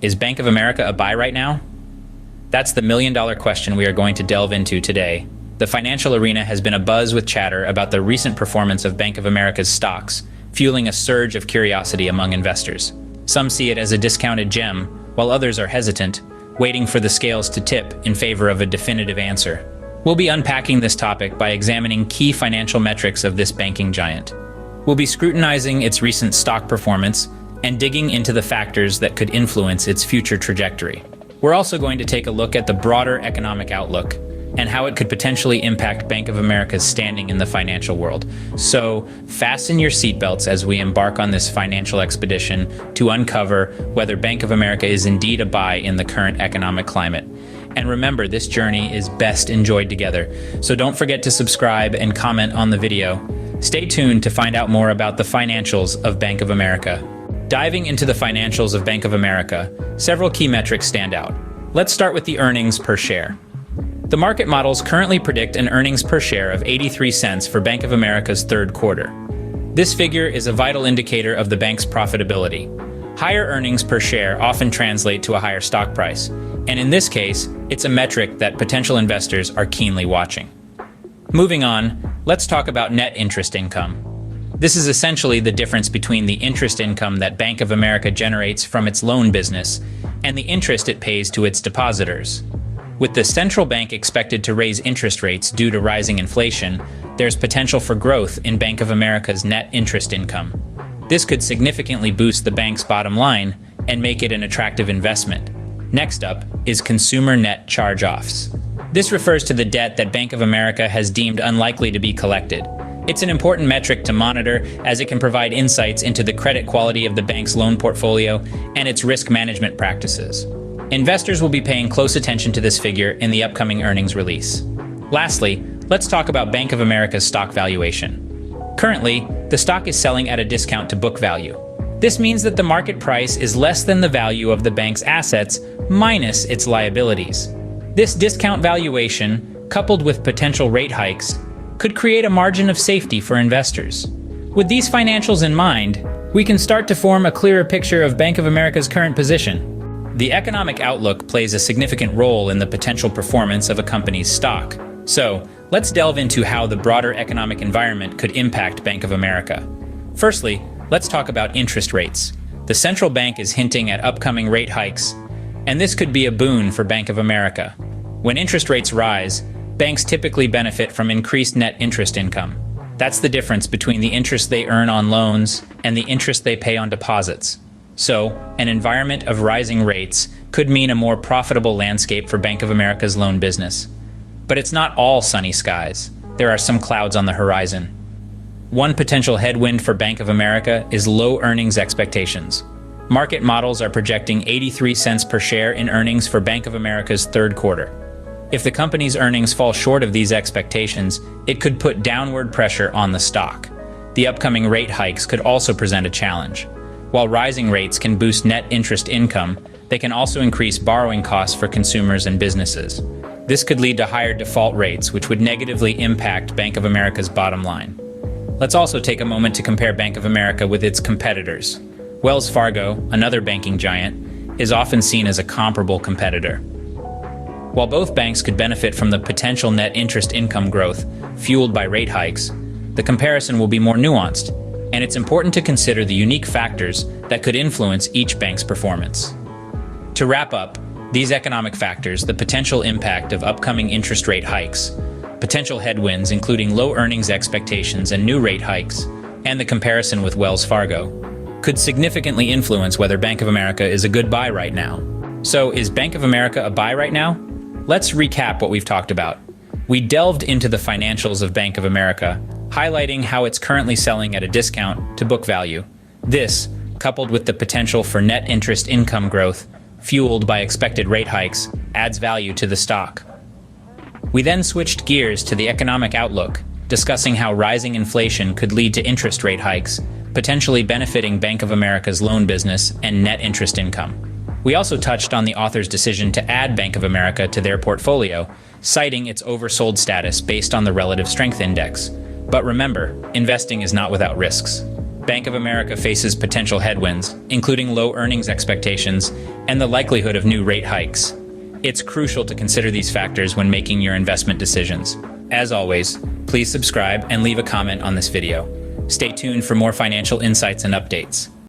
Is Bank of America a buy right now? That's the million-dollar question we are going to delve into today. The financial arena has been abuzz with chatter about the recent performance of Bank of America's stocks, fueling a surge of curiosity among investors. Some see it as a discounted gem, while others are hesitant, waiting for the scales to tip in favor of a definitive answer. We'll be unpacking this topic by examining key financial metrics of this banking giant. We'll be scrutinizing its recent stock performance and digging into the factors that could influence its future trajectory. We're also going to take a look at the broader economic outlook and how it could potentially impact Bank of America's standing in the financial world. So, fasten your seatbelts as we embark on this financial expedition to uncover whether Bank of America is indeed a buy in the current economic climate. And remember, this journey is best enjoyed together, so don't forget to subscribe and comment on the video. Stay tuned to find out more about the financials of Bank of America. Diving into the financials of Bank of America, several key metrics stand out. Let's start with the earnings per share. The market models currently predict an earnings per share of 83 cents for Bank of America's third quarter. This figure is a vital indicator of the bank's profitability. Higher earnings per share often translate to a higher stock price, and in this case, it's a metric that potential investors are keenly watching. Moving on, let's talk about net interest income. This is essentially the difference between the interest income that Bank of America generates from its loan business and the interest it pays to its depositors. With the central bank expected to raise interest rates due to rising inflation, there's potential for growth in Bank of America's net interest income. This could significantly boost the bank's bottom line and make it an attractive investment. Next up is consumer net charge-offs. This refers to the debt that Bank of America has deemed unlikely to be collected. It's an important metric to monitor as it can provide insights into the credit quality of the bank's loan portfolio and its risk management practices. Investors will be paying close attention to this figure in the upcoming earnings release. Lastly, let's talk about Bank of America's stock valuation. Currently, the stock is selling at a discount to book value. This means that the market price is less than the value of the bank's assets minus its liabilities. This discount valuation, coupled with potential rate hikes, could create a margin of safety for investors. With these financials in mind, we can start to form a clearer picture of Bank of America's current position. The economic outlook plays a significant role in the potential performance of a company's stock. So, let's delve into how the broader economic environment could impact Bank of America. Firstly, let's talk about interest rates. The central bank is hinting at upcoming rate hikes, and this could be a boon for Bank of America. When interest rates rise, banks typically benefit from increased net interest income. That's the difference between the interest they earn on loans and the interest they pay on deposits. So, an environment of rising rates could mean a more profitable landscape for Bank of America's loan business. But it's not all sunny skies. There are some clouds on the horizon. One potential headwind for Bank of America is low earnings expectations. Market models are projecting 83 cents per share in earnings for Bank of America's third quarter. If the company's earnings fall short of these expectations, it could put downward pressure on the stock. The upcoming rate hikes could also present a challenge. While rising rates can boost net interest income, they can also increase borrowing costs for consumers and businesses. This could lead to higher default rates, which would negatively impact Bank of America's bottom line. Let's also take a moment to compare Bank of America with its competitors. Wells Fargo, another banking giant, is often seen as a comparable competitor. While both banks could benefit from the potential net interest income growth fueled by rate hikes, the comparison will be more nuanced, and it's important to consider the unique factors that could influence each bank's performance. To wrap up, these economic factors, the potential impact of upcoming interest rate hikes, potential headwinds including low earnings expectations and new rate hikes, and the comparison with Wells Fargo, could significantly influence whether Bank of America is a good buy right now. So, is Bank of America a buy right now? Let's recap what we've talked about. We delved into the financials of Bank of America, highlighting how it's currently selling at a discount to book value. This, coupled with the potential for net interest income growth, fueled by expected rate hikes, adds value to the stock. We then switched gears to the economic outlook, discussing how rising inflation could lead to interest rate hikes, potentially benefiting Bank of America's loan business and net interest income. We also touched on the author's decision to add Bank of America to their portfolio, citing its oversold status based on the relative strength index. But remember, investing is not without risks. Bank of America faces potential headwinds, including low earnings expectations and the likelihood of new rate hikes. It's crucial to consider these factors when making your investment decisions. As always, please subscribe and leave a comment on this video. Stay tuned for more financial insights and updates.